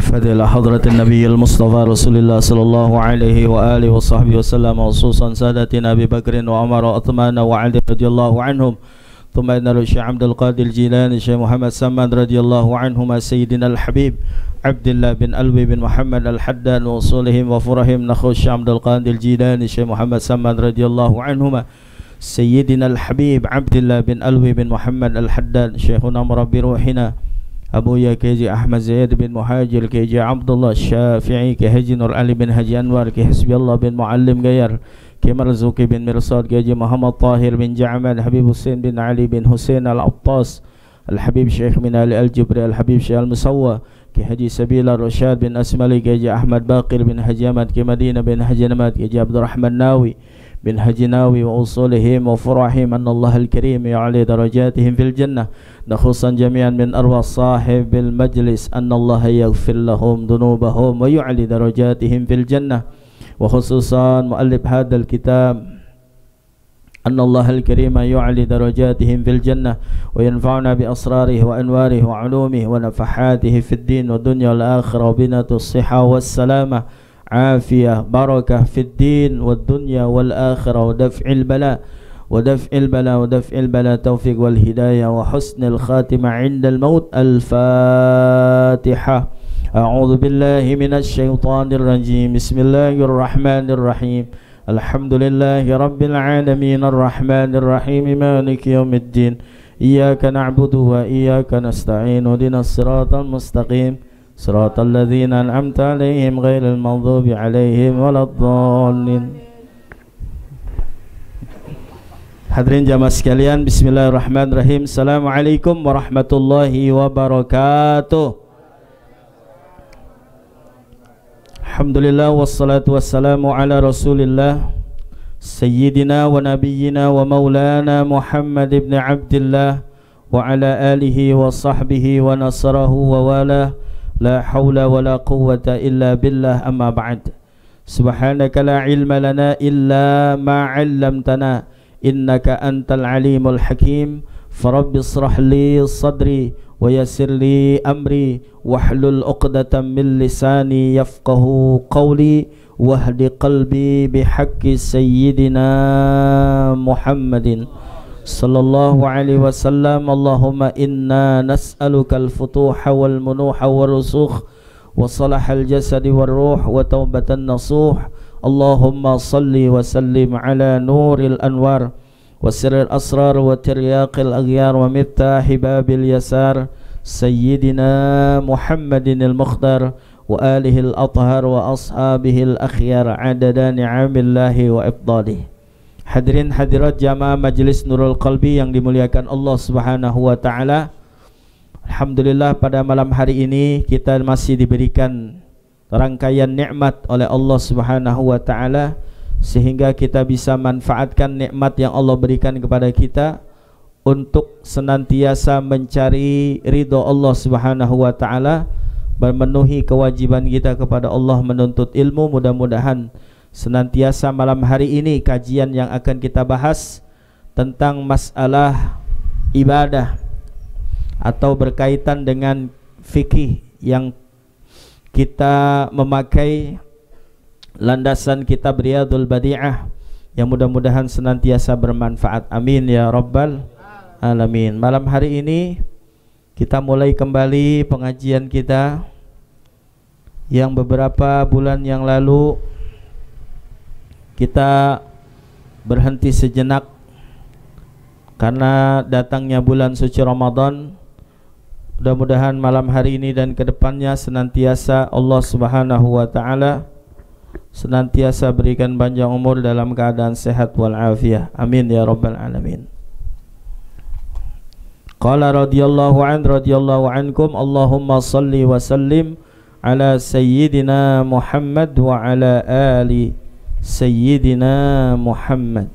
فضل حضرة النبي المصطفى رسول الله صلى الله عليه وآله وصحبه وسلم، خصوصا سادتنا أبي بكر وعمر وعثمان وعلي رضي الله عنهم، ثم إن الشيخ عبد القادر الجيلاني، الشيخ محمد سمد رضي الله عنهما، سيدنا الحبيب عبد الله بن ألوي بن محمد الحداد وصولهم وفرهم، نخو الشيخ عبد القادر الجيلاني، الشيخ محمد سمد رضي الله عنهما، سيدنا الحبيب عبد الله بن ألوي بن محمد الحداد، شيخنا مربي روحنا أبويا كيجي أحمد زيد بن مهاجر، كيجي عبد الله الشافعي، كيجي نور علي بن هجي أنوار، كحسبي الله بن معلم غير، كمرزوقي بن مرصاد، كيجي محمد طاهر بن جعمل، حبيب حسين بن علي بن حسين العطاس، الحبيب شيخ من آل الجبري، الحبيب شيخ المصوى، كحجي سبيل الرشاد بن أسملي، كيجي أحمد باقر بن هجامات، كمدينة بن هجنمات، كيجي عبد الرحمن ناوي بن هجناوي، وأصولهم وفرحهم أن الله الكريم يعلي درجاتهم في الجنة، نخصا جميعا من أرواح صاحب المجلس أن الله يغفر لهم ذنوبهم ويعلي درجاتهم في الجنة، وخصوصا مؤلف هذا الكتاب أن الله الكريم يعلي درجاتهم في الجنة وينفعنا بأسراره وأنواره وعلومه ونفحاته في الدين والدنيا والآخرة، وبنة الصحة والسلامة، عافية بركة في الدين والدنيا والآخرة، ودفع البلاء توفيق والهداية وحسن الخاتمة عند الموت. الفاتحة. أعوذ بالله من الشيطان الرجيم. بسم الله الرحمن الرحيم. الحمد لله رب العالمين الرحمن الرحيم مالك يوم الدين، إياك نعبد وإياك نستعين، اهدنا الصراط المستقيم صراط الذين أنعمت عليهم غير المغضوب عليهم ولا الضالين. Hadirin jamaah sekalian, bismillahirrahmanirrahim. Assalamualaikum warahmatullahi wabarakatuh. Alhamdulillah wassalatu wassalamu ala Rasulillah Sayyidina wa nabiyyina wa maulana Muhammad ibn Abdillah wa ala alihi wa sahbihi wa nasarahu wa wala. La hawla wa la quwwata illa billah, amma ba'd. Subhanaka la ilma lana illa ma 'allamtana innaka antal alimul hakim. Farabbi israh li sadri wa yassir li amri wahlul 'uqdatam min lisani yafqahu qawli wahdi qalbi bihaqqi sayyidina Muhammadin sallallahu alaihi wasallam. Allahumma inna nas'aluka al-futuha wal munuha wal rusukh wa salahal jasadi wal ruh wa taubatan nasuh. Allahumma salli wa sallim ala nuril anwar wa sirril asrar wa tiryaqil aghyar wa miftahi babil yasar sayyidina Muhammadin al-mukhtar wa alihi al-athhar wa ashabihi al-akhyar adada ni'amillahi wa ifdalihi. Hadirin hadirat jamaah Majelis Nurul Qalbi yang dimuliakan Allah Subhanahu wa taala. Alhamdulillah, pada malam hari ini kita masih diberikan rangkaian nikmat oleh Allah Subhanahu wa taala sehingga kita bisa manfaatkan nikmat yang Allah berikan kepada kita untuk senantiasa mencari ridha Allah Subhanahu wa taala, memenuhi kewajiban kita kepada Allah menuntut ilmu. Mudah-mudahan senantiasa malam hari ini kajian yang akan kita bahas tentang masalah ibadah atau berkaitan dengan fikih yang kita memakai landasan kitab Riyadul Badi'ah, yang mudah-mudahan senantiasa bermanfaat. Amin ya rabbal alamin. Malam hari ini kita mulai kembali pengajian kita yang beberapa bulan yang lalu kita berhenti sejenak karena datangnya bulan suci Ramadan. Mudah-mudahan malam hari ini dan kedepannya senantiasa Allah Subhanahu wa ta'ala senantiasa berikan panjang umur dalam keadaan sehat wal afiyah. Amin ya rabbal alamin. Qala radhiyallahu ankum, Allahumma salli wa sallim ala sayyidina Muhammad wa ala ali Sayyidina Muhammad.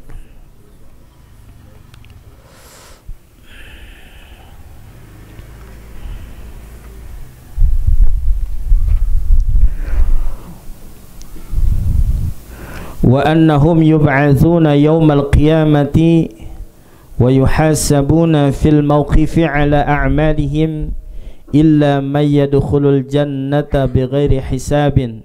Wa annahum yub'atsuna yawmal qiyamati wa yuhasabuna fil mawqifi ala a'malihim illa man yadkhulul jannata bighairi hisabin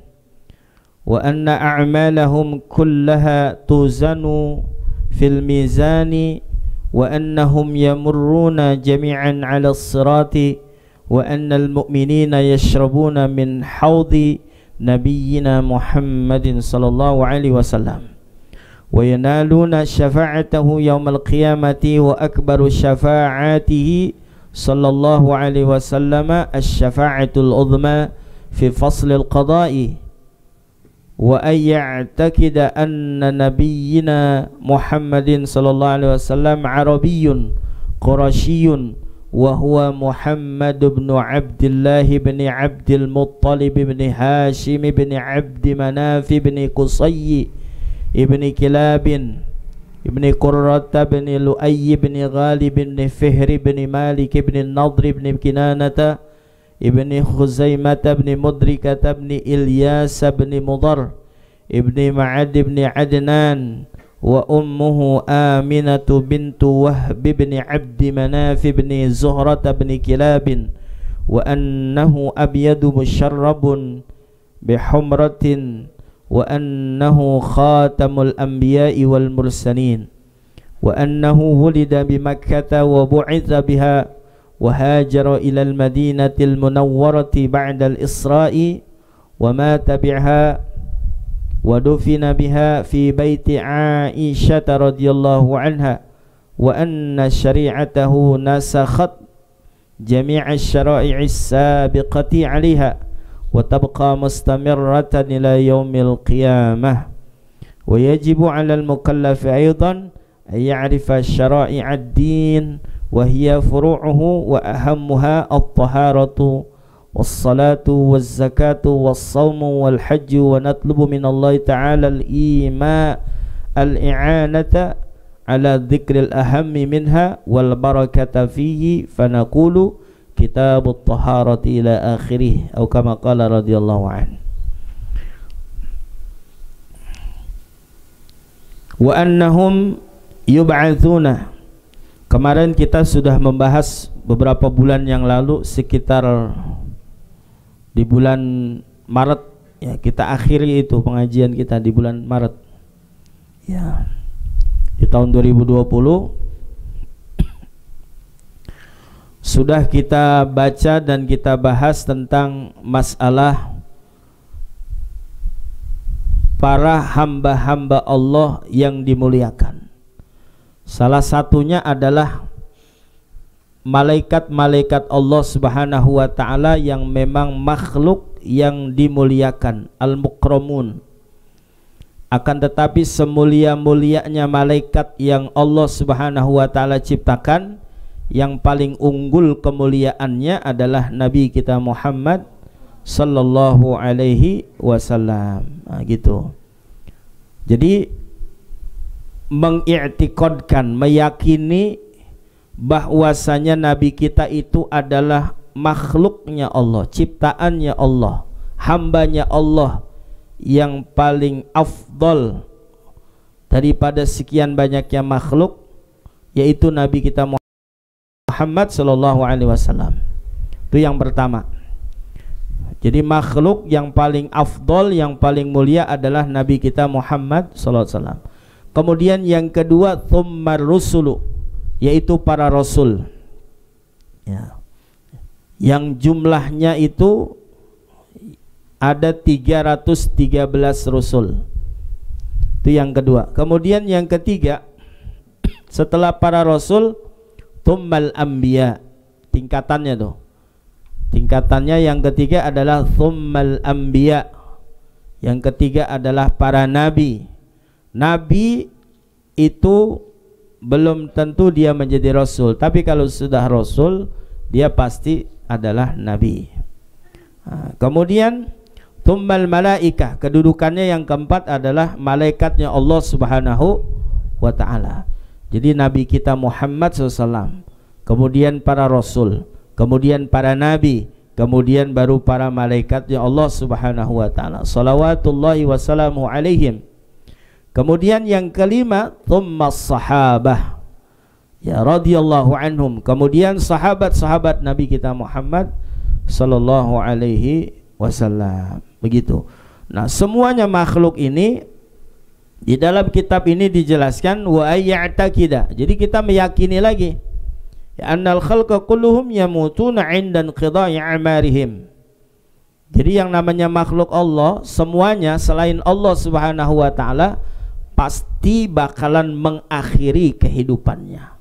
wa anna a'malahum kullaha tuzanu fil mizani wa annahum yamurruna jami'an 'ala as-sirati wa annal mu'minina yashrabuna min haudi nabiyyina Muhammadin sallallahu alaihi wasallam wa yanaluna syafa'atahu yaumal qiyamati wa akbaru syafa'atihi sallallahu alaihi wasallam asy-syafa'atul uzma fi fasl al-qada'i wa ay ya'taqida anna nabiyyina Muhammadin sallallahu alaihi wasallam arabiyyun qurasyiyyun wa huwa Muhammad ibn Abdullah ibn Abdul Muttalib ibn Hashim ibn Abd Manaf ibn Qusay ibn Kilab ibn Qurrat ibn Lu'ay ibn Ghalib ibn Fihr ibn Malik ibn Nadr ibn Kinanata ibn Khuzaimah ibn Mudrikah ibn Ilyas ibn Mudar ibn Ma'ad ibn Adnan wa ummuhu Aminatu bintu Wahb ibn Abdi Manaf ibn Zuhrat ibn Kilab wa annahu abyadu musharrabun bihumratin wa annahu khatamul anbiya'i wal mursalin wa annahu wulida bi Makkah wa bu'itha biha wa hajara ila al madinatil munawwarati ba'da al isra'i wa mata biha wa dufina biha fi baiti Aisyah radhiyallahu anha wa anna syari'atahu nasakhat jami'a syara'i' as-sabiqati 'alaiha wa tabqa mustamirratan ila yaumil qiyamah wa yajibu 'alal mukallafi aidan ay ya'rifa syara'i' ad-din wa hiya furu'uhu wa ahammuha at-taharatu was-salatu waz-zakatu was-shaumu wal-hajju wa natlubu minallahi ta'ala al-i'anata ala dzikril ahammi minha wal barakata fihi fanaqulu kitabut taharati ila akhirih atau kama qala radhiyallahu an. Wa annahum yub'atsuna. Kemarin kita sudah membahas beberapa bulan yang lalu, sekitar di bulan Maret ya, kita akhiri itu pengajian kita di bulan Maret ya, di tahun 2020 sudah kita baca dan kita bahas tentang masalah para hamba-hamba Allah yang dimuliakan. Salah satunya adalah malaikat-malaikat Allah Subhanahu wa taala yang memang makhluk yang dimuliakan, al-mukramun. Akan tetapi semulia-mulianya malaikat yang Allah Subhanahu wa taala ciptakan, yang paling unggul kemuliaannya adalah Nabi kita Muhammad sallallahu alaihi wasallam. Nah, gitu. Jadi mengiktikadkan, meyakini bahwasanya Nabi kita itu adalah makhluknya Allah, ciptaannya Allah, hambanya Allah yang paling afdal daripada sekian banyaknya makhluk, yaitu Nabi kita Muhammad sallallahu alaihi wasallam. Itu yang pertama. Jadi makhluk yang paling afdal, yang paling mulia adalah Nabi kita Muhammad sallallahu alaihi wasallam. Kemudian yang kedua, thummar rusulu, yaitu para rasul ya, yang jumlahnya itu ada 313 rasul. Itu yang kedua. Kemudian yang ketiga, setelah para rasul, thummal anbiya, tingkatannya tuh. Tingkatannya yang ketiga adalah thummal anbiya. Yang ketiga adalah para nabi. Nabi itu belum tentu dia menjadi rasul, tapi kalau sudah rasul dia pasti adalah nabi. Kemudian tsummal malaikah, kedudukannya yang keempat adalah malaikatnya Allah Subhanahu wa taala. Jadi Nabi kita Muhammad SAW, kemudian para rasul, kemudian para nabi, kemudian baru para malaikatnya Allah Subhanahu wa taala. Shalawatullahi wassalamu alaihim. Kemudian yang kelima, tsummas sahabah, Ya, radhiyallahu anhum. Kemudian sahabat-sahabat Nabi kita Muhammad sallallahu alaihi wasallam. Begitu. Nah, semuanya makhluk ini di dalam kitab ini dijelaskan wa ayya'taqida. Jadi kita meyakini lagi ya annal khalqa kulluhum yamutuna 'inda inqidha'i a'marihim. Jadi yang namanya makhluk Allah semuanya selain Allah Subhanahu wa taala pasti bakalan mengakhiri kehidupannya.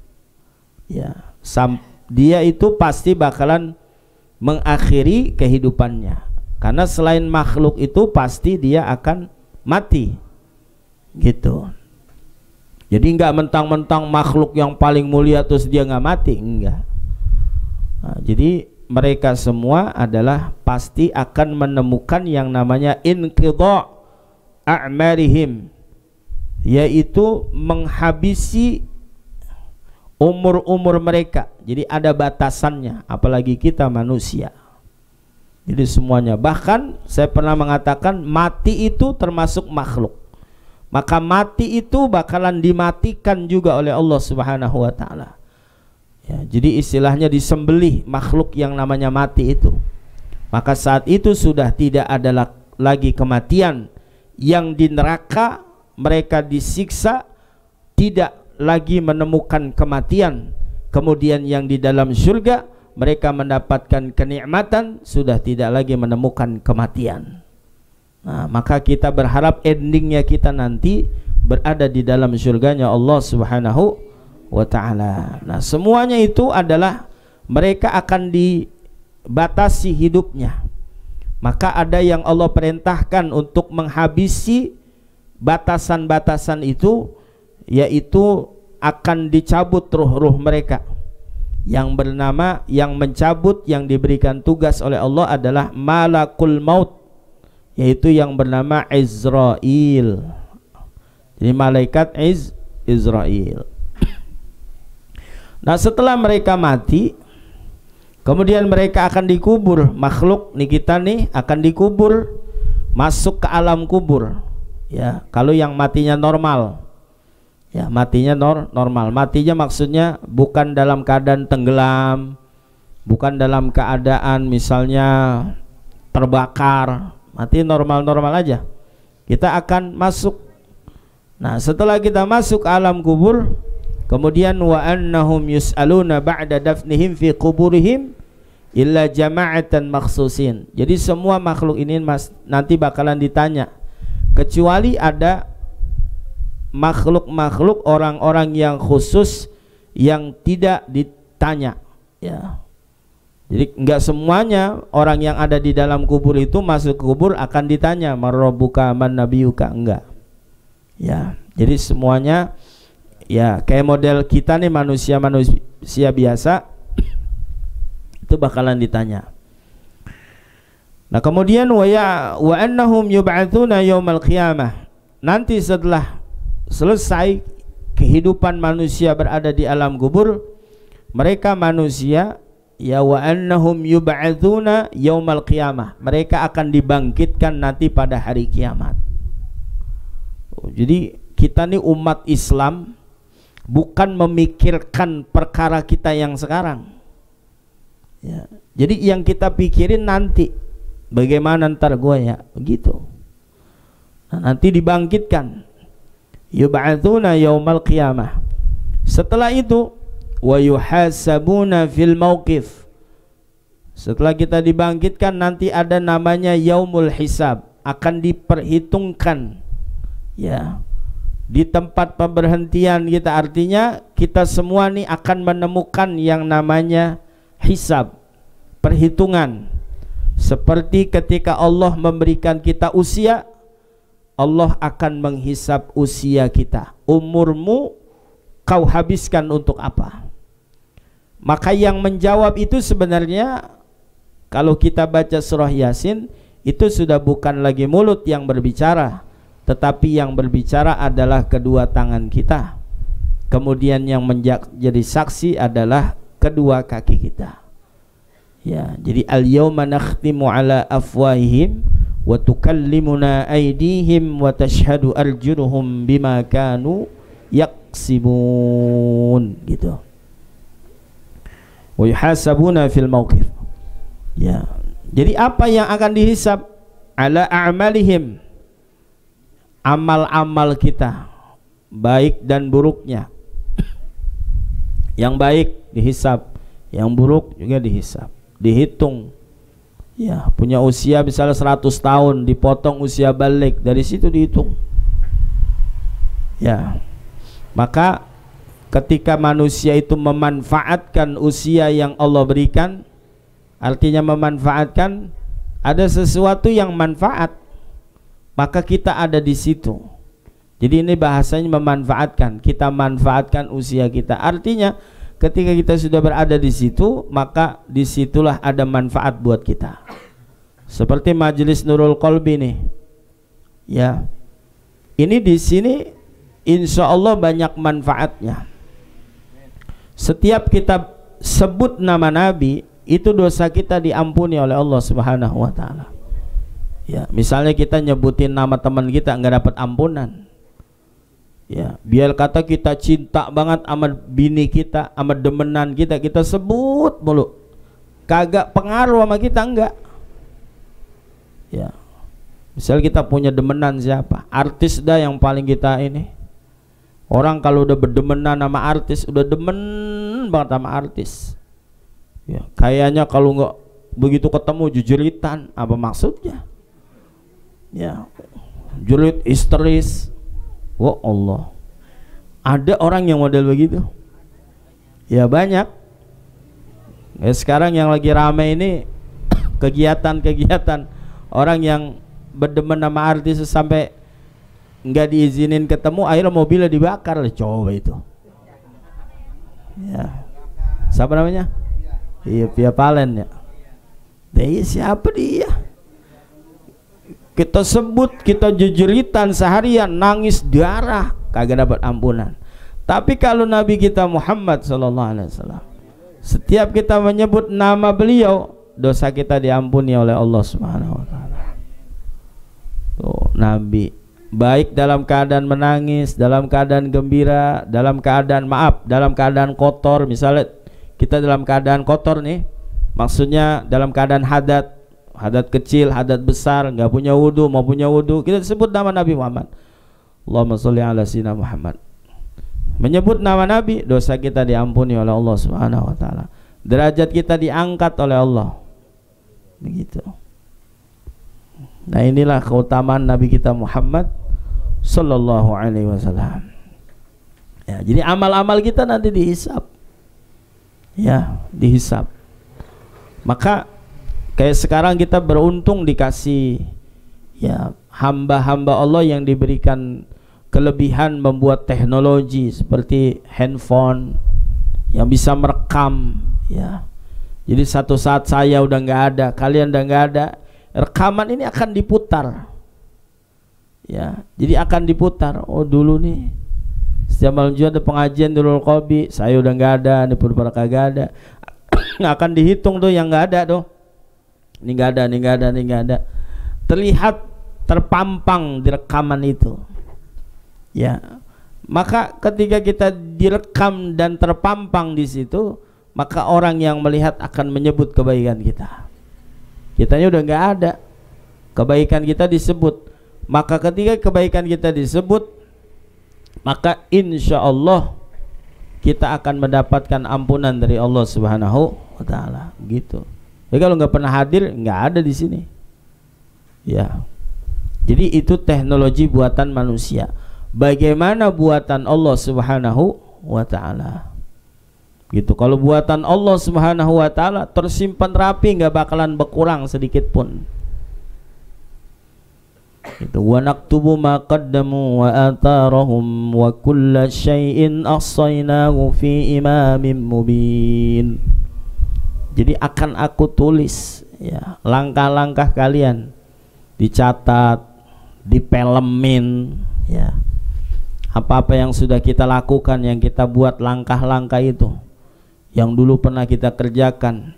Ya, dia itu pasti bakalan mengakhiri kehidupannya. Karena selain makhluk itu pasti dia akan mati. Gitu. Jadi enggak mentang-mentang makhluk yang paling mulia terus dia enggak mati, enggak. Nah, jadi mereka semua adalah pasti akan menemukan yang namanya inqidha' a'marihim, yaitu menghabisi umur-umur mereka. Jadi ada batasannya, apalagi kita manusia. Jadi semuanya, bahkan saya pernah mengatakan mati itu termasuk makhluk. Maka mati itu bakalan dimatikan juga oleh Allah Subhanahu wa taala. Ya, jadi istilahnya disembelih makhluk yang namanya mati itu. Maka saat itu sudah tidak ada lagi kematian. Yang di neraka mereka disiksa tidak lagi menemukan kematian. Kemudian yang di dalam surga mereka mendapatkan kenikmatan, sudah tidak lagi menemukan kematian. Nah, maka kita berharap endingnya kita nanti berada di dalam surganya Allah Subhanahu wa ta'ala. Nah, semuanya itu adalah mereka akan dibatasi hidupnya. Maka ada yang Allah perintahkan untuk menghabisi batasan-batasan itu, yaitu akan dicabut ruh-ruh mereka. Yang bernama, yang mencabut, yang diberikan tugas oleh Allah adalah malakul maut, yaitu yang bernama Izrail. Jadi malaikat Izrail. Nah, setelah mereka mati, kemudian mereka akan dikubur. Makhluk nih kita nih akan dikubur, masuk ke alam kubur. Ya, kalau yang matinya normal, ya matinya normal. Matinya maksudnya bukan dalam keadaan tenggelam, bukan dalam keadaan misalnya terbakar. Mati normal-normal aja. Kita akan masuk. Nah, setelah kita masuk alam kubur, kemudian wa annahum yus'aluna ba'da dafnihim fi quburihim illa jama'atan makhsusin. Jadi semua makhluk ini nanti bakalan ditanya, kecuali ada makhluk-makhluk, orang-orang yang khusus yang tidak ditanya. Ya. Jadi enggak semuanya orang yang ada di dalam kubur itu masuk ke kubur akan ditanya marabbuka man nabiyuka, enggak. Ya, jadi semuanya ya kayak model kita nih manusia biasa itu bakalan ditanya. Nah, kemudian wa annahum yub'atsuna yaumal qiyamah. Nanti setelah selesai kehidupan manusia berada di alam kubur, mereka manusia ya wa annahum yub'atsuna yaumal qiyamah, mereka akan dibangkitkan nanti pada hari kiamat. Jadi kita nih umat Islam bukan memikirkan perkara kita yang sekarang ya. Jadi yang kita pikirin nanti bagaimana ntar gua ya, begitu. Nah, nanti dibangkitkan, yub'atsuna yaumal qiyamah. Setelah itu wa yuhasabuna fil mauqif. Setelah kita dibangkitkan nanti ada namanya yaumul hisab, akan diperhitungkan ya di tempat pemberhentian kita. Artinya kita semua nih akan menemukan yang namanya hisab, perhitungan. Seperti ketika Allah memberikan kita usia, Allah akan menghisab usia kita. Umurmu kau habiskan untuk apa? Maka yang menjawab itu sebenarnya kalau kita baca surah Yasin itu sudah bukan lagi mulut yang berbicara, tetapi yang berbicara adalah kedua tangan kita. Kemudian yang menjadi saksi adalah kedua kaki kita. Ya, jadi al-yauma nakhtimu ala afwahihim wa tukallimuna aydihim wa tashhadu arjuluhum bima kanu yaksibun, gitu. wa yuhasabuna fil mauqif. Ya. Jadi apa yang akan dihisab? Ala a'malihim, amal-amal kita, baik dan buruknya. Yang baik dihisab, yang buruk juga dihisab, dihitung. Ya, punya usia misalnya 100 tahun, dipotong usia balik, dari situ dihitung. Ya. Maka ketika manusia itu memanfaatkan usia yang Allah berikan, artinya memanfaatkan, ada sesuatu yang manfaat, maka kita ada di situ. Jadi ini bahasanya memanfaatkan, kita manfaatkan usia kita. Artinya ketika kita sudah berada di situ, maka disitulah ada manfaat buat kita. Seperti majelis Nurul Qalbi nih, ya. Ini di sini insya Allah banyak manfaatnya. Setiap kita sebut nama Nabi, itu dosa kita diampuni oleh Allah Subhanahu wa taala. Ya, misalnya kita nyebutin nama teman kita nggak dapat ampunan. Ya, biar kata kita cinta banget sama bini kita, sama demenan kita, kita sebut mulu. Kagak pengaruh sama kita, enggak. Ya. Misal kita punya demenan siapa? Artis dah yang paling kita ini. Orang kalau udah berdemenan sama artis, udah demen banget sama artis. Ya, kayaknya kalau nggak begitu ketemu jujuritan, apa maksudnya? Ya, jurit histeris. Wah Allah, ada orang yang model begitu. Ya banyak. Ya, sekarang yang lagi ramai ini kegiatan-kegiatan orang yang berdemen sama artis sampai nggak diizinin ketemu, akhirnya mobilnya dibakar. Coba itu. Ya, siapa namanya? Iya, Via Valen ya. Dia siapa dia? Kita sebut, kita jujuritan seharian, nangis darah, kagak dapat ampunan. Tapi kalau Nabi kita Muhammad SAW, setiap kita menyebut nama beliau, dosa kita diampuni oleh Allah Subhanahu wa taala. Tuh, Nabi baik dalam keadaan menangis, dalam keadaan gembira, dalam keadaan dalam keadaan kotor. Misalnya kita dalam keadaan kotor nih, maksudnya dalam keadaan hadat kecil, hadat besar, nggak punya wudhu, mau punya wudhu, kita sebut nama Nabi Muhammad. Allahumma sholli ala sayyidina Muhammad. Menyebut nama Nabi, dosa kita diampuni oleh Allah Subhanahu wa taala. Derajat kita diangkat oleh Allah. Begitu. Nah, inilah keutamaan Nabi kita Muhammad sallallahu alaihi wasallam. Ya, jadi amal-amal kita nanti dihisab. Ya, dihisab. Maka kayak sekarang kita beruntung dikasih ya hamba-hamba Allah yang diberikan kelebihan membuat teknologi seperti handphone yang bisa merekam ya. Jadi satu saat saya udah nggak ada, kalian udah nggak ada, rekaman ini akan diputar ya. Jadi akan diputar. Oh dulu nih setiap malam Jumat ada pengajian Nurul Qalbi, saya udah nggak ada, ini pun pada kagak ada. Nggak akan dihitung tuh yang nggak ada tuh. Ini nggak ada, ini nggak ada, ini nggak ada. Terlihat terpampang di rekaman itu. Ya, maka ketika kita direkam dan terpampang di situ, maka orang yang melihat akan menyebut kebaikan kita. Kitanya udah nggak ada, kebaikan kita disebut. Maka ketika kebaikan kita disebut, maka insya Allah kita akan mendapatkan ampunan dari Allah Subhanahu wa taala. Gitu. Jadi kalau nggak pernah hadir, nggak ada di sini. Ya. Jadi itu teknologi buatan manusia. Bagaimana buatan Allah Subhanahu wa taala? Gitu. Kalau buatan Allah Subhanahu wa taala tersimpan rapi, nggak bakalan berkurang sedikit pun. Itu wa naktubu ma qaddamu wa atharahum wa kulla syai'in ahsaynahu fi imamin mubin. Jadi akan aku tulis ya langkah-langkah kalian, dicatat, dipelemin ya. Apa-apa yang sudah kita lakukan, yang kita buat langkah-langkah itu, yang dulu pernah kita kerjakan,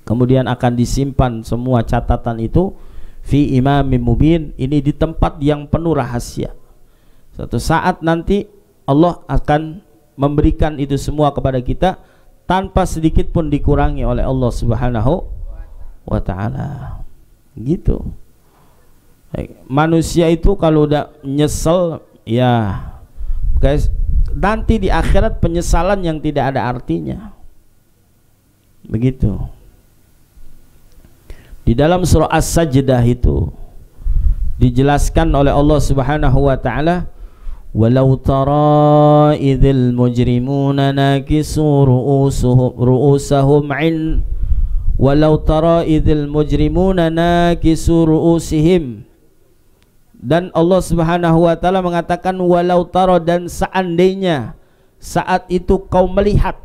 kemudian akan disimpan semua catatan itu fi imamin mubin, ini di tempat yang penuh rahasia. Suatu saat nanti Allah akan memberikan itu semua kepada kita tanpa sedikit pun dikurangi oleh Allah Subhanahu wa ta'ala. Gitu. Manusia itu kalau udah nyesel, ya guys, nanti di akhirat penyesalan yang tidak ada artinya. Begitu. Di dalam surah As-Sajdah itu dijelaskan oleh Allah Subhanahu wa ta'ala, walau tara idzal mujrimuna nakisu ru'usahum in walau tara idzal mujrimuna nakisu ru'usihim. Dan Allah Subhanahu wa ta'ala mengatakan walau tara, dan seandainya saat itu kau melihat,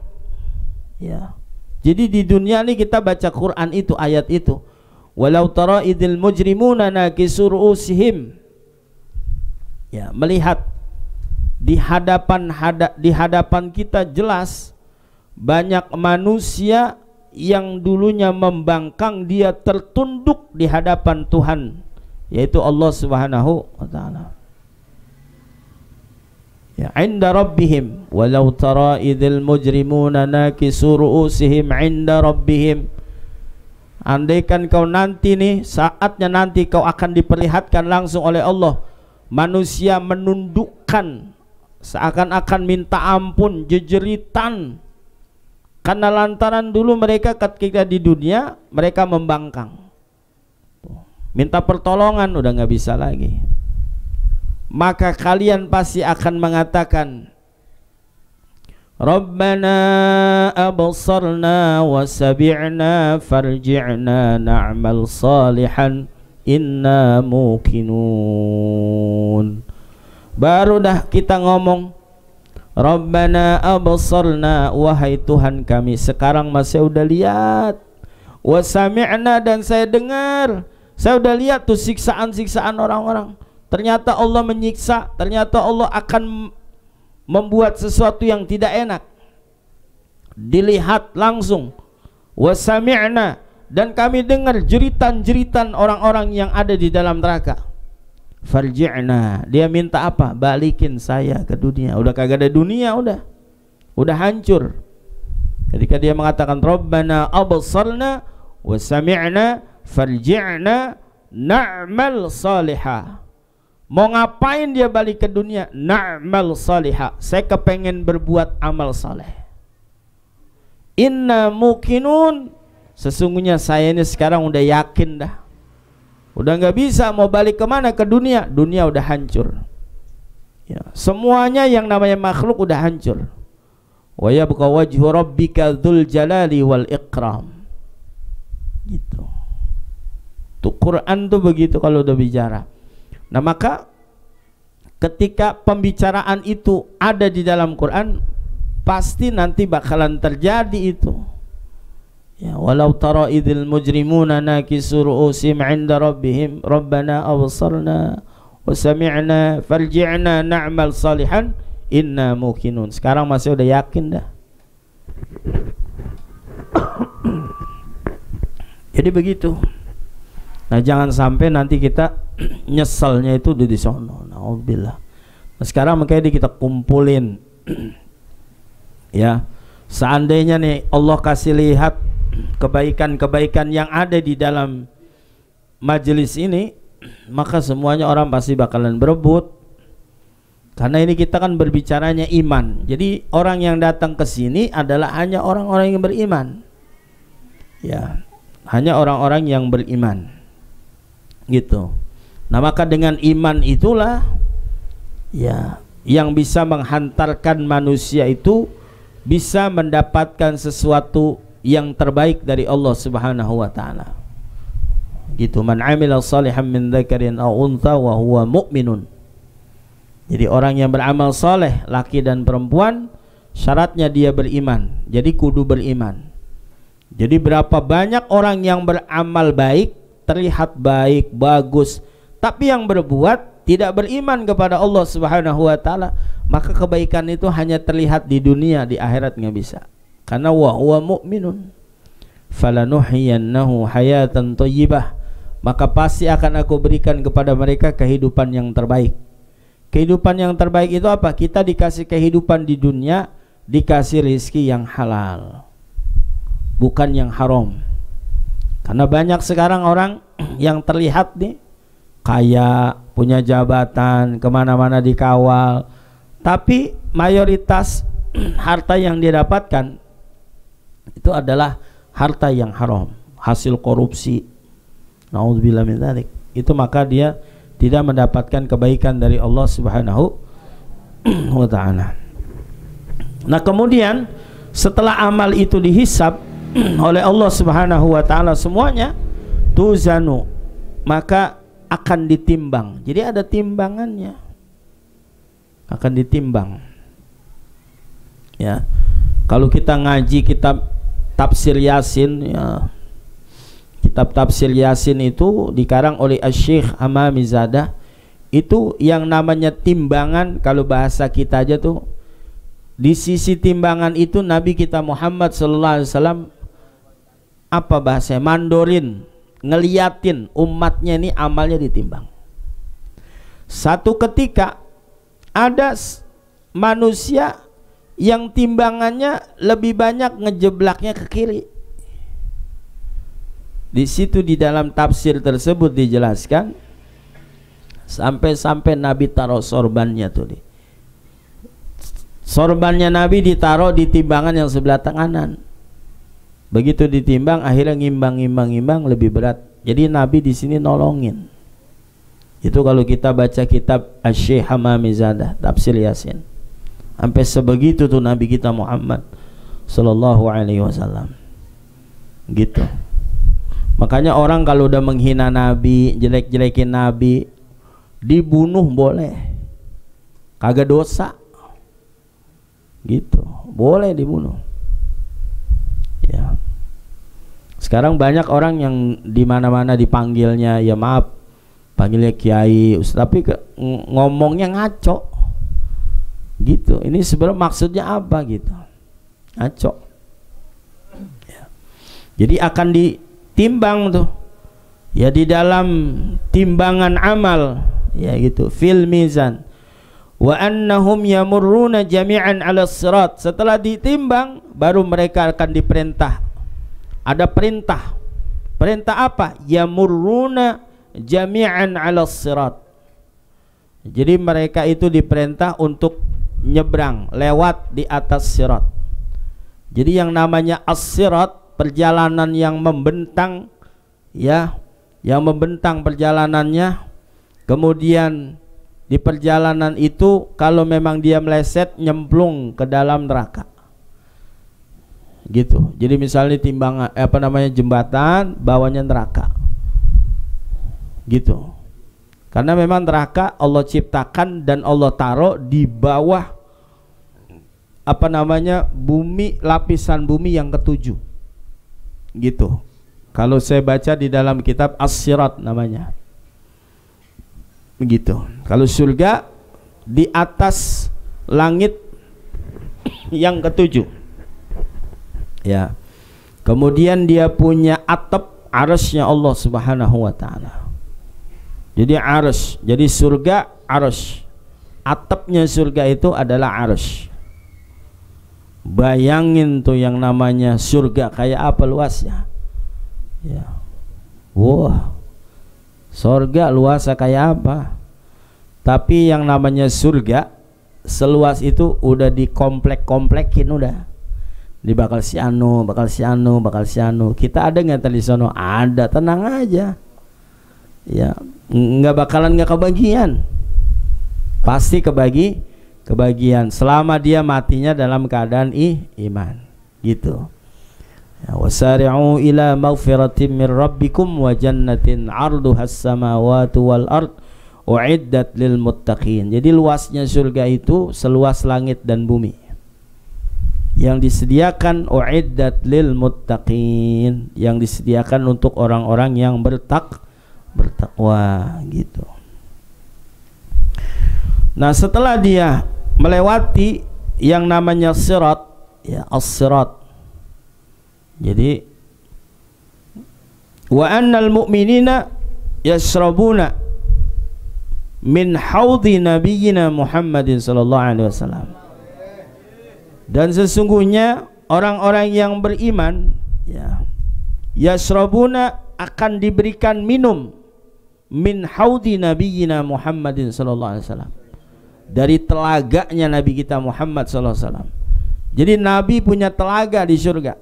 ya. Jadi di dunia ini kita baca Quran itu, ayat itu, walau tara idzal mujrimuna nakisu ru'usihim, ya, melihat di hadapan kita jelas banyak manusia yang dulunya membangkang, dia tertunduk di hadapan Tuhan, yaitu Allah Subhanahu wa ta'ala. Ya, inda rabbihim walau tara idzal mujrimuna nakisu ru'usihim inda rabbihim. Andaikan kau nanti nih, saatnya nanti kau akan diperlihatkan langsung oleh Allah, manusia menundukkan seakan-akan minta ampun, jejeritan, karena lantaran dulu mereka ketika di dunia mereka membangkang, minta pertolongan udah nggak bisa lagi. Maka kalian pasti akan mengatakan, Rabbana absarna wa sami'na farji'na na'mal salihan inna muqinun. Baru dah kita ngomong, Rabbana absarna, wahai Tuhan kami, sekarang masih udah lihat, wa sami'na, dan saya dengar, saya udah lihat tuh siksaan-siksaan orang-orang. Ternyata Allah menyiksa, ternyata Allah akan membuat sesuatu yang tidak enak. Dilihat langsung. Wa sami'na, dan kami dengar jeritan-jeritan orang-orang yang ada di dalam neraka. Farji'na, dia minta apa? Balikin saya ke dunia. Udah kagak ada dunia, udah hancur. Ketika dia mengatakan Rabbana absarna wa sami'na farji'na na'mal salihah. Mau ngapain dia balik ke dunia? Na'mal salihah, saya kepengen berbuat amal saleh. Inna muqinun, sesungguhnya saya ini sekarang udah yakin dah, udah nggak bisa mau balik kemana, ke dunia. Dunia udah hancur, ya, semuanya yang namanya makhluk udah hancur. Wa yabqa wajhu rabbika dzul jalali wal ikram. Gitu. Tuh Quran tuh begitu kalau udah bicara. Nah, maka ketika pembicaraan itu ada di dalam Quran, pasti nanti bakalan terjadi itu. Ya, walau tara idzal mujrimuna nakisu ru'usihim 'inda rabbihim rabbana absarna wa sami'na farji'na na'mal salihan inna muqinun. Sekarang masih udah yakin dah. Jadi begitu. Nah, jangan sampai nanti kita nyeselnya itu di sono. Nauzubillah. Nah, sekarang makanya kita kumpulin. Ya, seandainya nih Allah kasih lihat kebaikan-kebaikan yang ada di dalam majelis ini, maka semuanya orang pasti bakalan berebut. Karena ini kita kan berbicaranya iman. Jadi orang yang datang ke sini adalah hanya orang-orang yang beriman. Ya, hanya orang-orang yang beriman. Gitu. Nah, maka dengan iman itulah, ya, yang bisa menghantarkan manusia itu bisa mendapatkan sesuatu yang terbaik dari Allah Subhanahu wa ta'ala. Gitu. Man 'amila shalihan min dzakarin aw untha wa huwa mu'minun. Jadi orang yang beramal soleh, laki dan perempuan, syaratnya dia beriman. Jadi kudu beriman. Jadi berapa banyak orang yang beramal baik, terlihat baik, bagus, tapi yang berbuat tidak beriman kepada Allah Subhanahu wa ta'ala, maka kebaikan itu hanya terlihat di dunia, di akhirat nggak bisa. Karena wa huwa mu'minun falanuhyiyannahu hayatan thayyibah, maka pasti akan aku berikan kepada mereka kehidupan yang terbaik. Kehidupan yang terbaik itu apa? Kita dikasih kehidupan di dunia, dikasih rizki yang halal. bukan yang haram. Karena banyak sekarang orang yang terlihat nih kaya, punya jabatan, kemana-mana dikawal, tapi mayoritas harta yang dia dapatkan itu adalah harta yang haram, hasil korupsi. Nauzubillah min dzalik. Itu maka dia tidak mendapatkan kebaikan dari Allah Subhanahu wa ta'ala. Nah, kemudian setelah amal itu dihisab oleh Allah Subhanahu wa ta'ala semuanya, tuzanu, maka akan ditimbang. Jadi ada timbangannya, akan ditimbang. Ya, kalau kita ngaji kitab tafsir Yasin, ya, kitab tafsir Yasin itu dikarang oleh Asy-Syaikh Amamizadah. Itu yang namanya timbangan, kalau bahasa kita aja tuh, di sisi timbangan itu Nabi kita Muhammad sallallahu alaihi wasallam apa bahasanya, mandorin, ngeliatin umatnya ini amalnya ditimbang. Satu ketika ada manusia yang timbangannya lebih banyak ngejeblaknya ke kiri. Di situ di dalam tafsir tersebut dijelaskan sampai Nabi taruh sorbannya tuh di. Sorbannya Nabi ditaruh di timbangan yang sebelah kanan. Begitu ditimbang akhirnya ngimbang lebih berat. Jadi Nabi di sini nolongin. Itu kalau kita baca kitab Asy-Syaikh Hamamizadah tafsir Yasin. Sampai sebegitu tuh Nabi kita Muhammad sallallahu alaihi wasallam. Gitu. Makanya orang kalau udah menghina Nabi, jelek-jelekin Nabi, dibunuh boleh. Kagak dosa. Gitu. Boleh dibunuh. Ya. Sekarang banyak orang yang di mana-mana dipanggilnya, ya maaf, panggilnya kiai, ustaz, tapi ngomongnya ngaco. Gitu. Ini sebenarnya maksudnya apa gitu? Ngaco. Ya. Jadi akan ditimbang tuh. Ya di dalam timbangan amal, ya gitu, fil mizan. Wa annahum yamurruna jami'an 'ala sirat. Setelah ditimbang baru mereka akan diperintah. Ada perintah. Perintah apa? Yamurruna jami'an 'ala sirat. Jadi mereka itu diperintah untuk nyebrang, lewat di atas sirat. Jadi yang namanya as-sirat, perjalanan yang membentang, ya, yang membentang perjalanannya. Kemudian di perjalanan itu kalau memang dia meleset, nyemplung ke dalam neraka. Gitu. Jadi misalnya timbangan jembatan, bawahnya neraka. Gitu. Karena memang neraka Allah ciptakan dan Allah taruh di bawah bumi, lapisan bumi yang ketujuh. Gitu. Kalau saya baca di dalam kitab As-Sirat namanya. Begitu. Kalau surga di atas langit yang ketujuh. Ya. Kemudian dia punya atap, arasy-nya Allah Subhanahu wa ta'ala. Jadi arasy. Jadi surga arasy. Atapnya surga itu adalah arasy. Bayangin tuh yang namanya surga kayak apa luasnya. Ya. Wah. Surga luasnya kayak apa? Tapi yang namanya surga seluas itu udah dikomplek-komplekin, udah. Di bakal si anu. Kita ada nggak tadi sono? Ada, tenang aja. Ya, nggak bakalan nggak kebagian. Pasti kebagian selama dia matinya dalam keadaan iman. Gitu. Wasari'u ila maghfiratin min rabbikum wa jannatin 'arduhas samawati wal ard u'iddat lil muttaqin. Jadi luasnya surga itu seluas langit dan bumi. Yang disediakan u'iddat lil muttaqin, yang disediakan untuk orang-orang yang bertakwa gitu. Nah, setelah dia melewati yang namanya sirat, ya as-sirat. Jadi wa annal mu'minina yashrabuna min haudhi nabiyyina Muhammadin sallallahu alaihi wasallam. Dan sesungguhnya orang-orang yang beriman Ya. Yashrabuna, akan diberikan minum min haudi nabiyina Muhammadin sallallahu alaihi wasallam, dari telaganya Nabi kita Muhammad sallallahu alaihi wasallam. Jadi Nabi punya telaga di surga.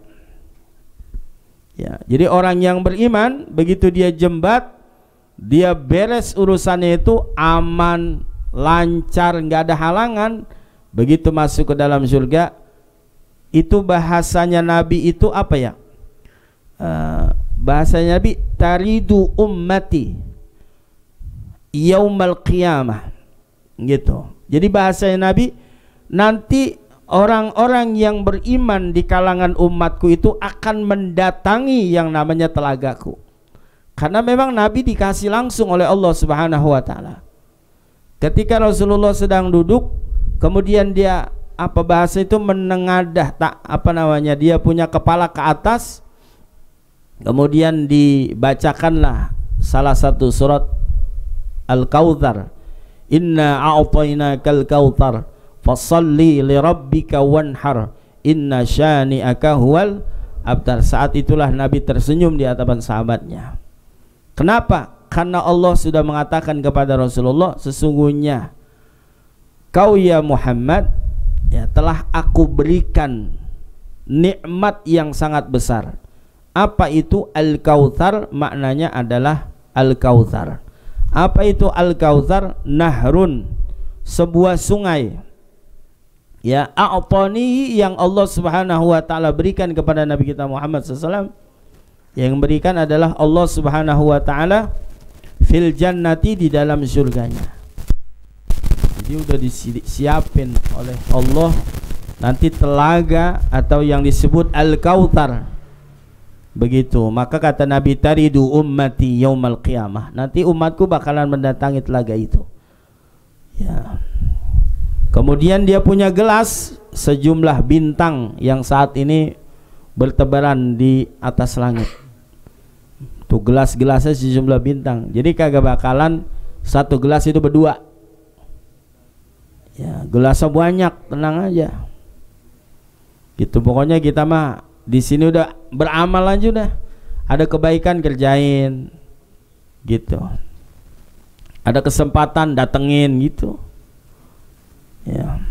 Ya, jadi orang yang beriman begitu dia jembat, dia beres urusannya itu aman, lancar, nggak ada halangan, begitu masuk ke dalam surga. Itu bahasanya Nabi itu apa ya? Bahasanya Nabi, taridu ummati yaumal qiyamah, gitu. Jadi bahasanya Nabi, nanti orang-orang yang beriman di kalangan umatku itu akan mendatangi yang namanya telagaku. Karena memang Nabi dikasih langsung oleh Allah Subhanahu wa taala. Ketika Rasulullah sedang duduk, kemudian dia apa bahasa itu menengadah, tak apa namanya, dia punya kepala ke atas, kemudian dibacakanlah salah satu surat Al-Kautsar, inna a'tainakal kautsar fasalli li rabbika wanhar inna syani'aka huwal abtar. Saat itulah Nabi tersenyum di hadapan sahabatnya. Kenapa? Karena Allah sudah mengatakan kepada Rasulullah, sesungguhnya kau ya Muhammad, ya, telah aku berikan nikmat yang sangat besar. Apa itu Al-Kautsar? Maknanya adalah Al-Kautsar. Apa itu Al-Kautsar? Nahrun, sebuah sungai. Ya, a'tani, yang Allah Subhanahu wa taala berikan kepada Nabi kita Muhammad SAW. Yang berikan adalah Allah Subhanahu wa taala fil jannati, di dalam surganya. Jadi udah disiapin oleh Allah nanti telaga atau yang disebut Al-Kautsar. Begitu. Maka kata Nabi, taridu ummati yaumal qiyamah, nanti umatku bakalan mendatangi telaga itu. Ya. Kemudian dia punya gelas sejumlah bintang yang saat ini bertebaran di atas langit. Tuh gelas-gelasnya sejumlah bintang. Jadi kagak bakalan satu gelas itu berdua. Ya, gelasnya banyak, tenang aja. Gitu, pokoknya kita mah di sini udah beramal aja udah. Ada kebaikan kerjain. Gitu. Ada kesempatan datengin gitu. Ya.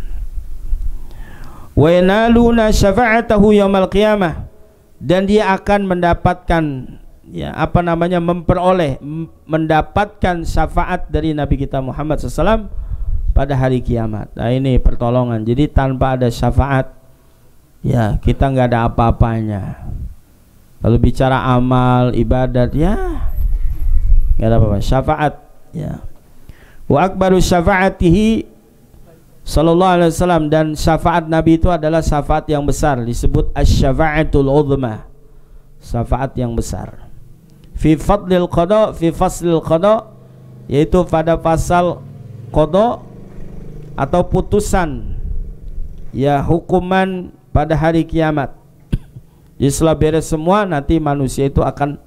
Wa yanaluna syafa'atahu yaumal qiyamah, dan dia akan mendapatkan, ya, apa namanya, memperoleh, mendapatkan syafaat dari Nabi kita Muhammad SAW pada hari kiamat. Nah, ini pertolongan. Jadi tanpa ada syafaat, ya, kita nggak ada apa-apanya. Kalau bicara amal ibadat, ya nggak ada apa-apa. Syafaat, ya. Wa akbaru syafaatihi sallallahu alaihi wasallam, dan syafaat Nabi itu adalah syafaat yang besar, disebut asy-syafa'atul uzma, syafaat yang besar. Fi fadlil qada, fi faslil qada, yaitu pada pasal qada atau putusan, ya, hukuman pada hari kiamat. Jadi setelah beres semua, nanti manusia itu akan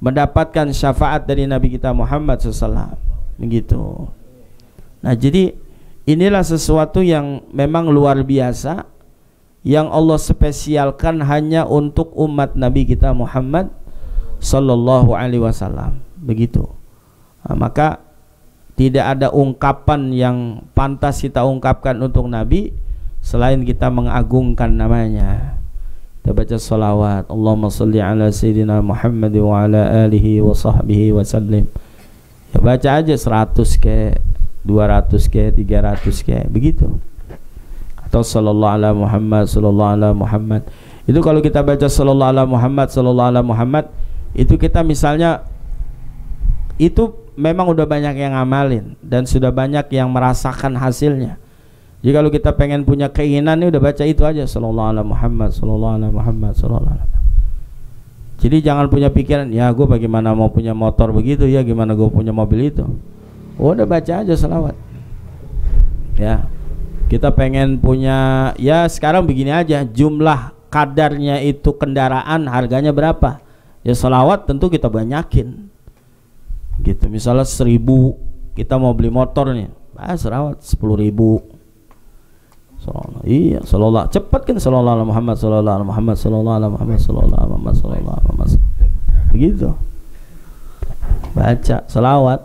mendapatkan syafaat dari Nabi kita Muhammad SAW. Begitu. Nah, jadi inilah sesuatu yang memang luar biasa, yang Allah spesialkan hanya untuk umat Nabi kita Muhammad Sallallahu Alaihi Wasallam. Begitu. Nah, maka tidak ada ungkapan yang pantas kita ungkapkan untuk Nabi selain kita mengagungkan namanya. Kita baca salawat, Allahumma salli ala Sayyidina Muhammad wa ala alihi wa sahbihi wa sallim. Ya, baca aja 100 ke 200 ke 300 ke, begitu. Atau sallallahu ala Muhammad, sallallahu ala Muhammad. Itu kalau kita baca sallallahu ala Muhammad, sallallahu ala Muhammad, itu kita misalnya, itu memang udah banyak yang ngamalin dan sudah banyak yang merasakan hasilnya. Jadi kalau kita pengen punya keinginan, ini udah baca itu aja, sallallahu ala Muhammad, sallallahu ala Muhammad, sallallahu ala Muhammad. Jadi jangan punya pikiran, ya gue bagaimana mau punya motor begitu, ya gimana gue punya mobil itu. Udah baca aja salawat. Ya, kita pengen punya, ya sekarang begini aja, jumlah kadarnya itu kendaraan harganya berapa, ya salawat tentu kita banyakin. Gitu, misalnya 1000 kita mau beli motor nih, salawat 10.000. Iya, sallallahu cepat kan, sallallahu alaihi Muhammad, sallallahu alaihi Muhammad, sallallahu alaihi Muhammad, sallallahu alaihi Muhammad, sallallahu alaihi Muhammad. Begitu. Baca selawat.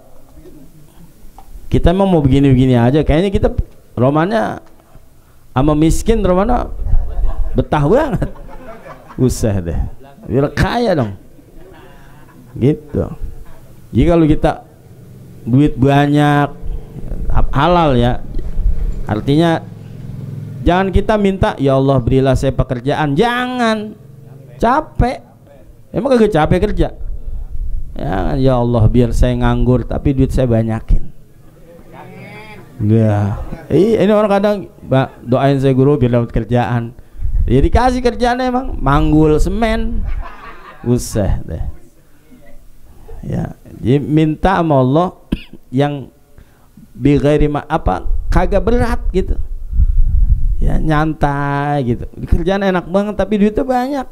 Kita emang mau begini-begini aja, kayaknya kita romannya sama miskin romannya betah banget. Usah deh. Biar kaya dong. Gitu. Jadi kalau kita duit banyak halal ya, artinya jangan kita minta ya Allah berilah saya pekerjaan, jangan capek, emang kagak capek kerja ya Allah biar saya nganggur tapi duit saya banyakin ya. Ini orang kadang doain saya guru biar dapat kerjaan ya, dikasih kerjaan emang manggul semen, usah deh ya. Jadi minta sama Allah yang bighairi apa kagak berat gitu ya, nyantai gitu, kerjaan enak banget tapi duitnya banyak.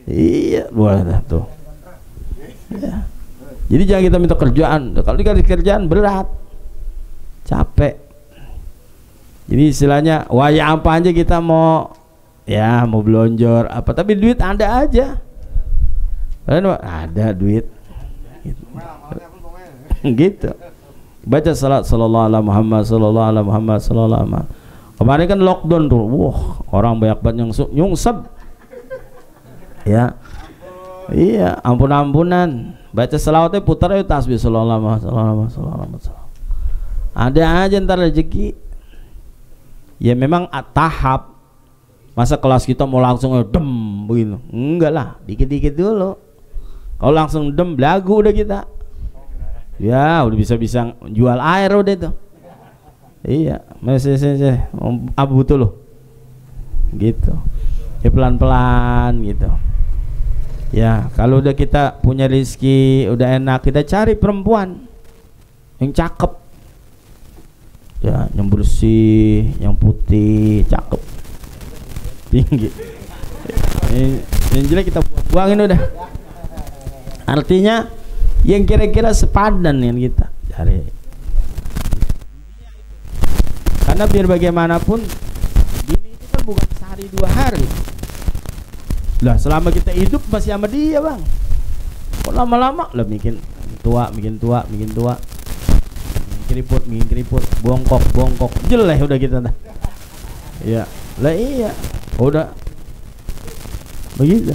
Iya boleh tuh ya. Jadi jangan kita minta kerjaan, kalau dikasih kerjaan berat capek. Jadi istilahnya waya apa aja kita mau ya, mau belonjor apa tapi duit ada aja, ada duit gitu. Gitu. Baca salat sallallahu alaihi Muhammad, sallallahu alaihi Muhammad, sallallahu alaihi Muhammad. Kemarin kan lockdown tuh, wah orang banyak banget yang nyungsep ya. Iya, ampun-ampunan. Baca selawatnya putar aja tasbih sallallahu alaihi wasallam. Ada aja ntar rezeki. Ya memang tahap. Masa kelas kita mau langsung dem begini? Enggak lah, dikit-dikit dulu. Kalau langsung dem belagu udah kita. Ya udah bisa jual air udah itu. Iya, masih abu butuh loh gitu ya, pelan-pelan gitu ya. Kalau udah kita punya rezeki udah enak, kita cari perempuan yang cakep ya, yang bersih, yang putih, cakep, tinggi. Yang jelek kita buangin udah. Artinya yang kira-kira sepadan yang kita cari. Karena biar bagaimanapun ini kan bukan sehari 2 hari lah, selama kita hidup masih sama dia bang. Kok lama-lama lah bikin tua, bikin keriput, bongkok jelek udah kita dah ya lah. Iya udah begitu.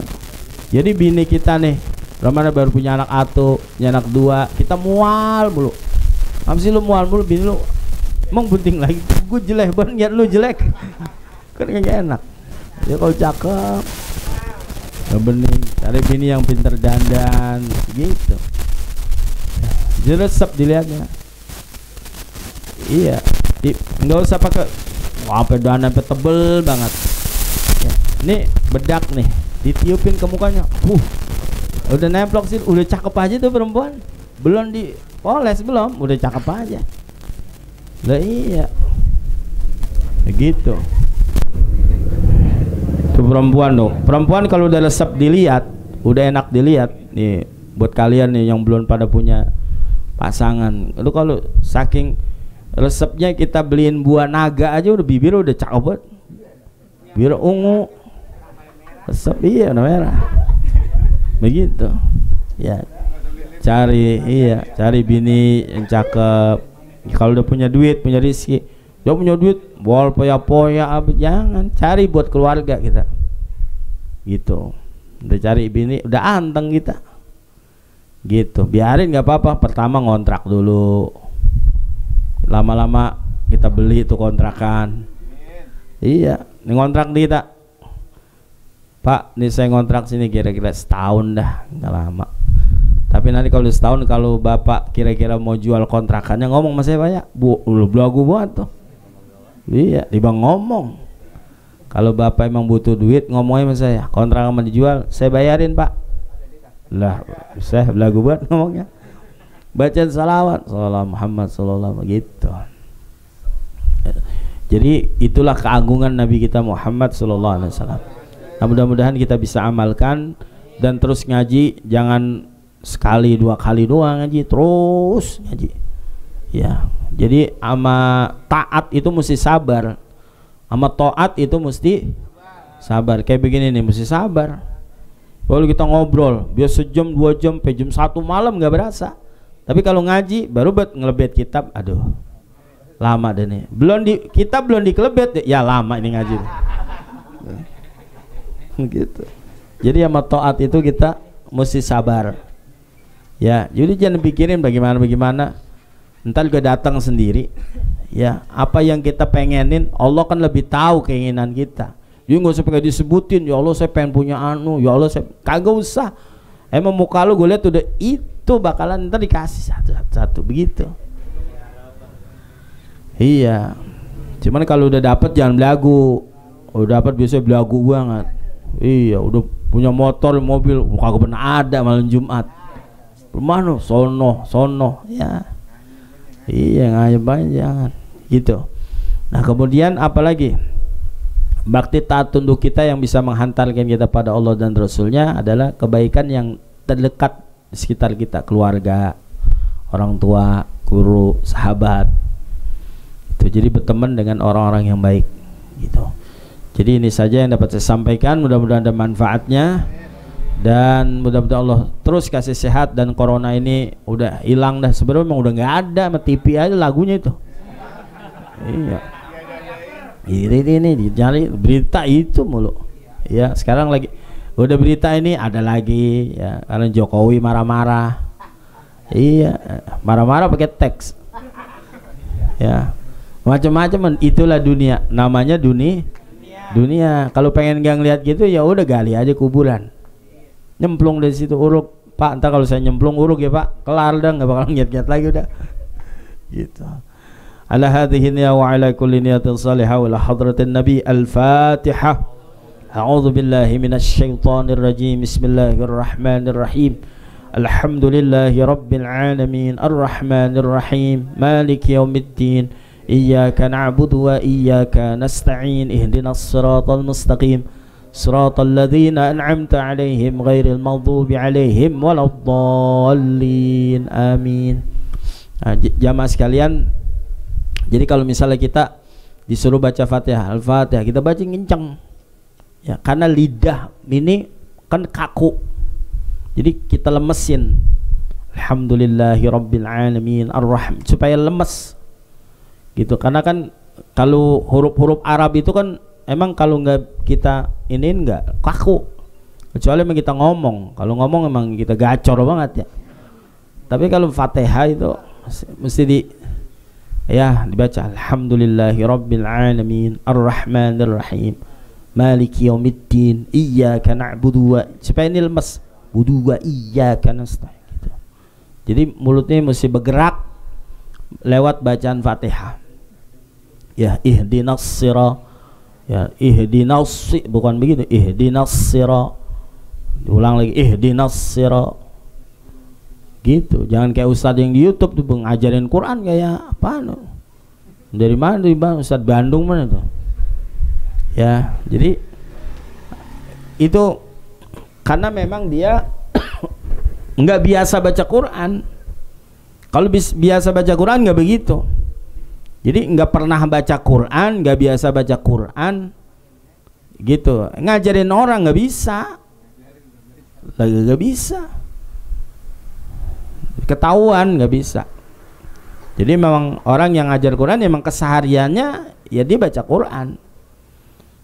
Jadi bini kita nih Ramana baru punya anak 1, punya anak 2, kita mual mulu. Apa sih lu mual mulu, bini lu emang bunting lagi, gue jelek banget, lu jelek kan kagak enak ya. Kalau cakep gak bening, cari bini yang pinter dandan gitu, jeresep dilihatnya. Iya, nggak usah pakai apa dandan sampai tebel banget ya. Nih bedak nih ditiupin ke mukanya, udah nemplok sih, udah cakep aja tuh perempuan, belum dipoles belum, udah cakep aja lah. Iya begitu tuh perempuan dong. Perempuan kalau udah resep dilihat, udah enak dilihat nih. Buat kalian nih yang belum pada punya pasangan, itu kalau saking resepnya kita beliin buah naga aja udah bibir udah cakep banget, biar ungu resep iya warna merah begitu ya. Cari bini yang cakep. Kalau udah punya duit, punya rezeki, dia punya duit, bol poya-poya apa, jangan cari buat keluarga kita. Gitu. Udah cari bini, udah anteng kita. Gitu. Biarin nggak apa-apa. Pertama ngontrak dulu. Lama-lama kita beli itu kontrakan. Iya, ini ngontrak kita. Pak, ini saya ngontrak sini kira-kira setahun dah, nggak lama. Tapi nanti kalau setahun, kalau bapak kira-kira mau jual kontrakannya, ngomong sama saya Pak ya, lu belagu banget tuh. Iya, dibang ngomong. Kalau bapak emang butuh duit, ngomongnya sama saya, kontrakan mau dijual, saya bayarin Pak. Lah, saya belagu banget ngomongnya. Bacaan salawat, sallallahu Muhammad sallallahu gitu. Jadi itulah keagungan Nabi kita Muhammad sallallahu alaihi wasallam. Nah, mudah-mudahan kita bisa amalkan dan terus ngaji, jangan sekali 2 kali doang ngaji, terus ngaji ya. Jadi ama taat itu mesti sabar. Sama taat itu mesti sabar. Kayak begini nih mesti sabar. Kalau kita ngobrol biar sejam 2 jam sampai jam 1 malam nggak berasa. Tapi kalau ngaji baru buat ngelebet kitab, aduh lama deh nih. Kita belum dikelebet ya lama ini ngaji. Gitu. Jadi sama taat itu kita mesti sabar. Ya, jadi jangan pikirin bagaimana. Ntar juga datang sendiri. Ya, apa yang kita pengenin Allah kan lebih tahu keinginan kita. Jadi nggak usah pakai disebutin, ya Allah saya pengen punya anu, ya Allah saya kagak usah. Emang muka lu gue lihat udah itu bakalan ntar dikasih satu begitu. Iya. Cuman kalau udah dapet jangan belagu. Udah dapet biasanya belagu banget. Iya, udah punya motor, mobil, kagak pernah ada malam Jumat. Mana sono ya. Iya, ngajak jangan gitu. Nah, kemudian apalagi? Bakti taat tunduk kita yang bisa menghantarkan kita pada Allah dan Rasulnya adalah kebaikan yang terdekat di sekitar kita, keluarga, orang tua, guru, sahabat. Itu jadi berteman dengan orang-orang yang baik gitu. Jadi ini saja yang dapat saya sampaikan, mudah-mudahan ada manfaatnya dan mudah-mudahan Allah terus kasih sehat dan corona ini udah hilang dah. Sebenarnya memang udah nggak ada, sama TV aja lagunya itu. Iya. Ini dicari berita itu mulu. Ya, sekarang lagi udah berita ini ada lagi ya, karena Jokowi marah-marah. Iya, marah-marah pakai teks. Ya. Macam-macam, itulah dunia. Namanya dunia. Kalau pengen nggak ngeliat gitu ya udah gali aja kuburan. Nyemplung dari situ uruk. Pak, entar kalau saya nyemplung uruk ya, Pak. Kelar dah, nggak bakal ngiat-ngiat lagi udah. Gitu. Ala hadhihi niyya wa ala kulli niyatin salihah wa la hadratin nabi. Al-Fatihah. A'udzu billahi minasy syaithanir rajim. Bismillahirrahmanirrahim. Alhamdulillahi rabbil alamin. Arrahmanir rahim. Maliki yaumiddin. Iyyaka na'budu wa iyyaka nasta'in. Ihdinas siratal mustaqim. Siratal ladzina an'amta 'alaihim ghairil maghdubi 'alaihim waladdallin. Amin. Nah, jamaah sekalian, jadi kalau misalnya kita disuruh baca Fatihah, Al-Fatihah, kita baca ngenceng. Ya, karena lidah ini kan kaku. Jadi kita lemesin. Alhamdulillahi rabbil alamin arrahim, supaya lemes. Gitu. Karena kan kalau huruf-huruf Arab itu kan emang kalau nggak kita iniin nggak kaku. Kecuali emang kita ngomong. Kalau ngomong emang kita gacor banget ya. Tapi kalau Fatihah itu mesti dibaca alhamdulillahi rabbil alamin arrahmanir rahim maliki yaumiddin iyyaka na'budu wa, supaya ini lemes, budu wa iyyaka nasta'in gitu. Jadi mulutnya mesti bergerak lewat bacaan Fatihah. Ya, ihdinas sira, ya ihdinas, bukan begitu, ihdinas sira. Diulang lagi, ihdinas sira. Gitu, jangan kayak ustadz yang di YouTube tuh ngajarin Quran kayak apa? Dari mana? Dari Ustadz Bandung mana tuh? Ya, jadi itu karena memang dia nggak biasa baca Quran. Kalau biasa baca Quran nggak begitu. Jadi nggak pernah baca Quran, nggak biasa baca Quran, gitu. Ngajarin orang nggak bisa, lagi nggak bisa. Ketahuan nggak bisa. Jadi memang orang yang ngajar Quran memang kesehariannya ya dia baca Quran.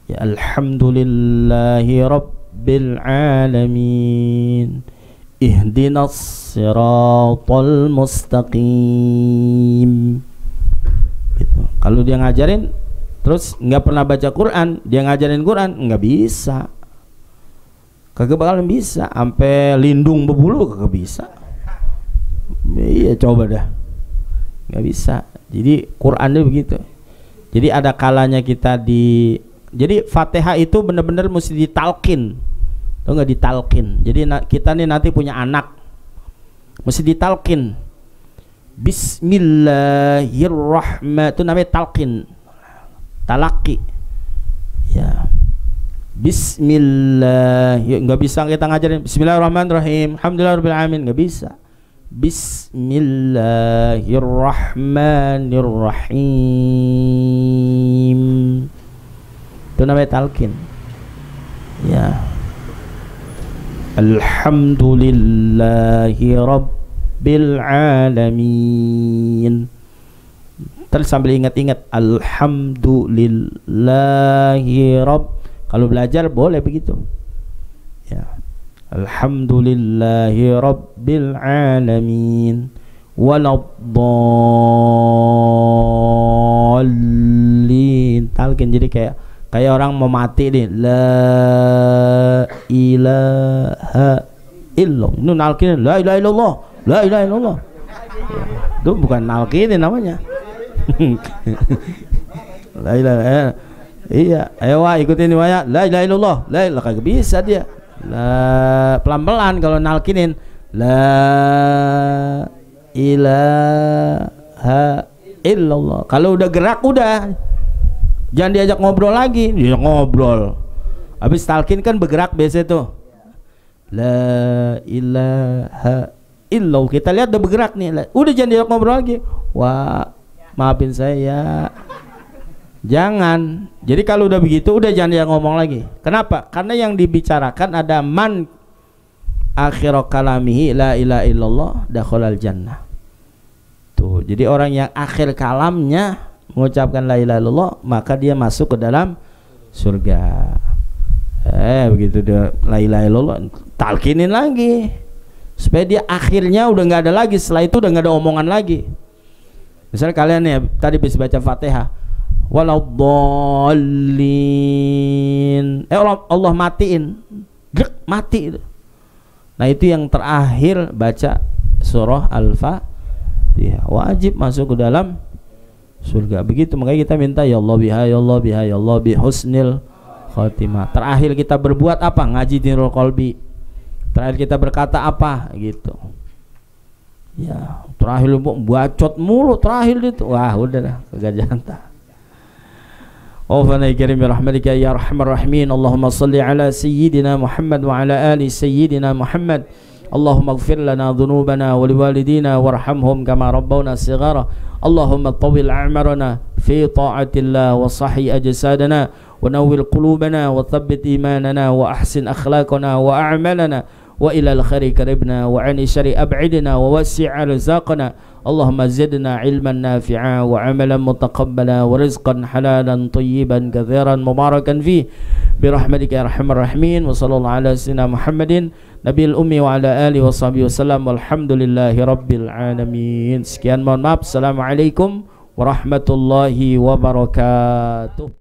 Ya alhamdulillahi rabbil alamin. Ihdinas siratal mustaqim. Gitu. Kalau dia ngajarin terus nggak pernah baca Quran, dia ngajarin Quran nggak bisa. Kagak bakalan bisa. Sampai lindung berbulu kagak bisa. Iya, coba dah, nggak bisa. Jadi Quran itu begitu. Jadi ada kalanya kita jadi Fatihah itu benar-benar mesti ditalkin, tuh nggak ditalkin. Jadi kita nih nanti punya anak, mesti ditalkin. Bismillahirrahmanirrahim, itu namanya talkin, talaki. Ya, Bismillah. Nggak bisa kita ngajarin Bismillahirrahmanirrahim, Alhamdulillahirobbilalamin, nggak bisa. Bismillahirrahmanirrahim. Itu namanya talqin. Ya. Alhamdulillahi rabbil alamin. Terus sambil ingat-ingat alhamdulillahi rabb. Kalau belajar boleh begitu. Ya. Alhamdulillahi rabbil alamin. Waladdallin. Talqin, jadi kayak orang mau mati nih. La ilaha illallah. Itu nalqin, la ilaha illallah. La ilaha illallah. Ya. Itu bukan nalqin namanya. La ilaha. Iya, ayo wah ikutin ya. La ilaha illallah. La ilaha, kagak bisa dia. La pelan-pelan kalau nalkinin. La ilaha illallah. Kalau udah gerak udah. Jangan diajak ngobrol lagi. Dia ngobrol. Habis talkin kan bergerak biasa tuh. La ilaha illallah. Kita lihat udah bergerak nih. Udah jangan diajak ngobrol lagi. Wah, maafin saya. Jangan. Jadi kalau udah begitu udah jangan dia ngomong lagi. Kenapa? Karena yang dibicarakan ada man akhiru kalamihi la ilaha illallah dakhalal jannah. Tuh, jadi orang yang akhir kalamnya mengucapkan la ilaha illallah, maka dia masuk ke dalam surga. Begitu dia la ilaha illallah, talkinin lagi supaya dia akhirnya udah nggak ada lagi. Setelah itu udah nggak ada omongan lagi. Misalnya kalian ya tadi bisa baca Fatihah, waladdallin, Allah matiin, mati. Nah itu yang terakhir baca surah Al-Fatihah, wajib masuk ke dalam surga. Begitu makanya kita minta ya Allah biha, ya Allah biha, ya Allah bi husnil khotimah. Terakhir kita berbuat apa? Ngaji Nurul Qalbi. Terakhir kita berkata apa? Gitu. Ya, terakhir lu bacot mulu terakhir itu. Wah, udah dah, kagak jantah. Allahumma karim birahmatika ya arhamar rahimin. Allahumma salli ala sayyidina Muhammad wa ala ali sayyidina Muhammad. Allahumma ighfir lana dhunubana wa liwalidina warhamhum kama rabbawna shighara. Allahumma tawil a'marana fi ta'atillah wa sahhi ajsadana wa nawwir qulubana wa thabbit imanana wa ahsin akhlaqana wa a'malana wa ilal khairi karibna wa ani syari ab'idna wa wasi' arzaqna. Allahumma zidna ilman nafi'a wa amalan mutaqabbala wa rizqan halalan tayyiban katsiran mubarakan fi birahmatika ya arhamar rahimin. Wa sallallahu ala sayyidina Muhammadin nabiyil ummi wa ala alihi wa sahbihi wasallam walhamdulillahi rabbil alamin. Sekian, mohon maaf. Assalamualaikum warahmatullahi wabarakatuh.